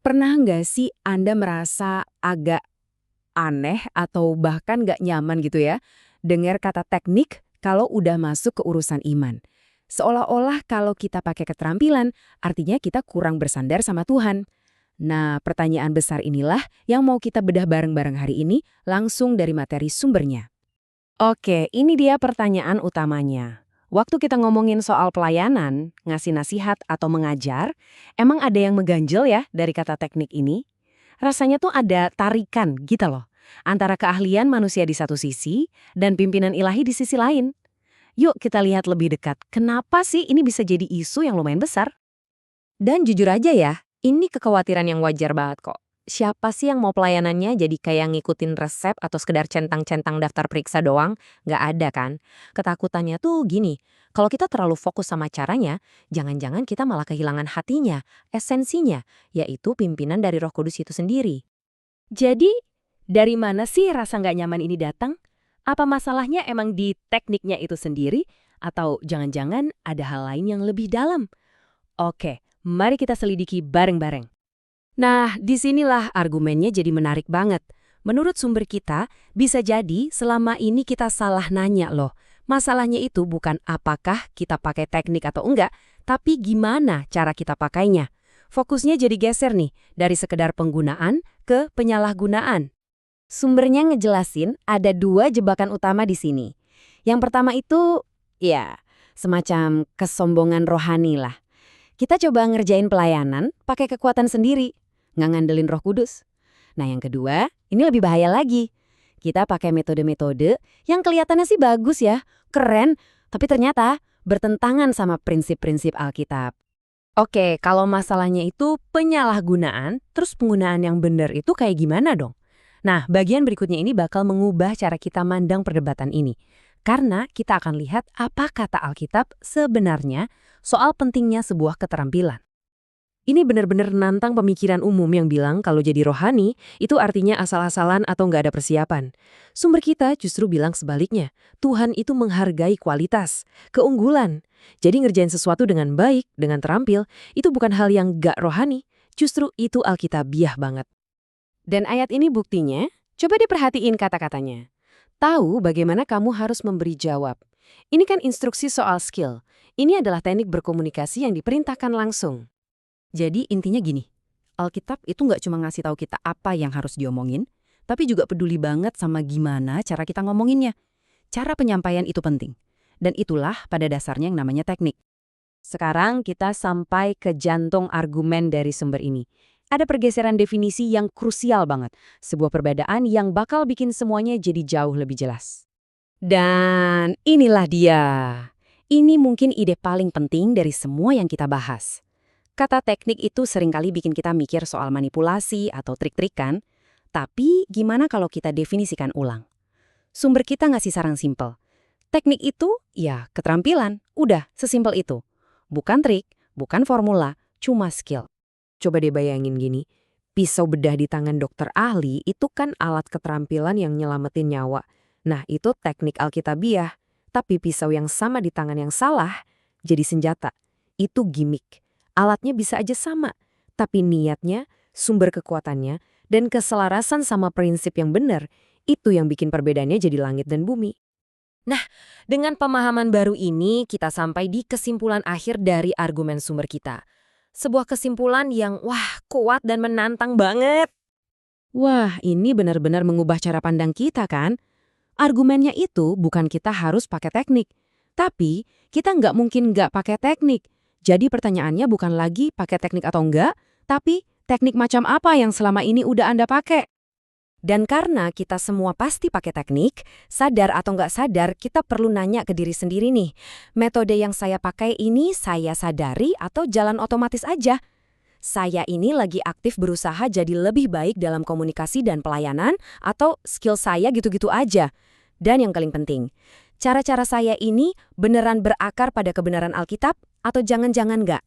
Pernah nggak sih Anda merasa agak aneh atau bahkan nggak nyaman gitu ya, dengar kata teknik kalau udah masuk ke urusan iman? Seolah-olah kalau kita pakai keterampilan, artinya kita kurang bersandar sama Tuhan. Nah, pertanyaan besar inilah yang mau kita bedah bareng-bareng hari ini, langsung dari materi sumbernya. Oke, ini dia pertanyaan utamanya. Waktu kita ngomongin soal pelayanan, ngasih nasihat atau mengajar, emang ada yang mengganjel ya dari kata teknik ini? Rasanya tuh ada tarikan gitu loh, antara keahlian manusia di satu sisi dan pimpinan ilahi di sisi lain. Yuk kita lihat lebih dekat, kenapa sih ini bisa jadi isu yang lumayan besar? Dan jujur aja ya, ini kekhawatiran yang wajar banget kok. Siapa sih yang mau pelayanannya jadi kayak ngikutin resep atau sekedar centang-centang daftar periksa doang? Nggak ada kan? Ketakutannya tuh gini, kalau kita terlalu fokus sama caranya, jangan-jangan kita malah kehilangan hatinya, esensinya, yaitu pimpinan dari Roh Kudus itu sendiri. Jadi, dari mana sih rasa nggak nyaman ini datang? Apa masalahnya emang di tekniknya itu sendiri? Atau jangan-jangan ada hal lain yang lebih dalam? Oke, mari kita selidiki bareng-bareng. Nah, disinilah argumennya jadi menarik banget. Menurut sumber kita, bisa jadi selama ini kita salah nanya loh. Masalahnya itu bukan apakah kita pakai teknik atau enggak, tapi gimana cara kita pakainya. Fokusnya jadi geser nih, dari sekedar penggunaan ke penyalahgunaan. Sumbernya ngejelasin ada dua jebakan utama di sini. Yang pertama itu, ya, semacam kesombongan rohani lah. Kita coba ngerjain pelayanan pakai kekuatan sendiri, nggak ngandelin Roh Kudus. Nah yang kedua, ini lebih bahaya lagi. Kita pakai metode-metode yang kelihatannya sih bagus ya, keren, tapi ternyata bertentangan sama prinsip-prinsip Alkitab. Oke, kalau masalahnya itu penyalahgunaan, terus penggunaan yang benar itu kayak gimana dong? Nah, bagian berikutnya ini bakal mengubah cara kita mandang perdebatan ini. Karena kita akan lihat apa kata Alkitab sebenarnya soal pentingnya sebuah keterampilan. Ini benar-benar nantang pemikiran umum yang bilang kalau jadi rohani itu artinya asal-asalan atau nggak ada persiapan. Sumber kita justru bilang sebaliknya. Tuhan itu menghargai kualitas, keunggulan. Jadi ngerjain sesuatu dengan baik, dengan terampil, itu bukan hal yang nggak rohani. Justru itu alkitabiah banget. Dan ayat ini buktinya, coba diperhatiin kata-katanya. Tahu bagaimana kamu harus memberi jawab. Ini kan instruksi soal skill. Ini adalah teknik berkomunikasi yang diperintahkan langsung. Jadi intinya gini, Alkitab itu nggak cuma ngasih tahu kita apa yang harus diomongin, tapi juga peduli banget sama gimana cara kita ngomonginnya. Cara penyampaian itu penting. Dan itulah pada dasarnya yang namanya teknik. Sekarang kita sampai ke jantung argumen dari sumber ini. Ada pergeseran definisi yang krusial banget. Sebuah perbedaan yang bakal bikin semuanya jadi jauh lebih jelas. Dan inilah dia. Ini mungkin ide paling penting dari semua yang kita bahas. Kata teknik itu seringkali bikin kita mikir soal manipulasi atau trik-trikan, tapi gimana kalau kita definisikan ulang? Sumber kita ngasih saran simpel. Teknik itu, ya keterampilan, udah sesimpel itu. Bukan trik, bukan formula, cuma skill. Coba deh bayangin gini, pisau bedah di tangan dokter ahli itu kan alat keterampilan yang nyelamatin nyawa. Nah itu teknik alkitabiah, tapi pisau yang sama di tangan yang salah jadi senjata. Itu gimmick. Alatnya bisa aja sama, tapi niatnya, sumber kekuatannya, dan keselarasan sama prinsip yang benar, itu yang bikin perbedaannya jadi langit dan bumi. Nah, dengan pemahaman baru ini, kita sampai di kesimpulan akhir dari argumen sumber kita. Sebuah kesimpulan yang, kuat dan menantang banget. Wah, ini benar-benar mengubah cara pandang kita kan? Argumennya itu bukan kita harus pakai teknik, tapi kita nggak mungkin nggak pakai teknik. Jadi pertanyaannya bukan lagi pakai teknik atau enggak, tapi teknik macam apa yang selama ini udah Anda pakai. Dan karena kita semua pasti pakai teknik, sadar atau nggak sadar, kita perlu nanya ke diri sendiri nih. Metode yang saya pakai ini saya sadari atau jalan otomatis aja? Saya ini lagi aktif berusaha jadi lebih baik dalam komunikasi dan pelayanan, atau skill saya gitu-gitu aja? Dan yang paling penting, cara-cara saya ini beneran berakar pada kebenaran Alkitab atau jangan-jangan nggak?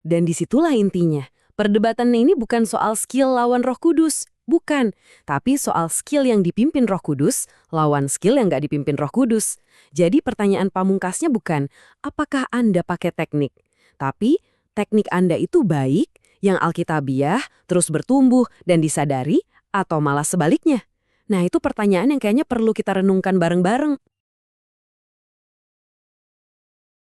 Dan disitulah intinya. Perdebatannya ini bukan soal skill lawan Roh Kudus. Bukan. Tapi soal skill yang dipimpin Roh Kudus lawan skill yang nggak dipimpin Roh Kudus. Jadi pertanyaan pamungkasnya bukan, apakah Anda pakai teknik? Tapi teknik Anda itu baik, Yang alkitabiah terus bertumbuh dan disadari atau malah sebaliknya? Nah, itu pertanyaan yang kayaknya perlu kita renungkan bareng-bareng.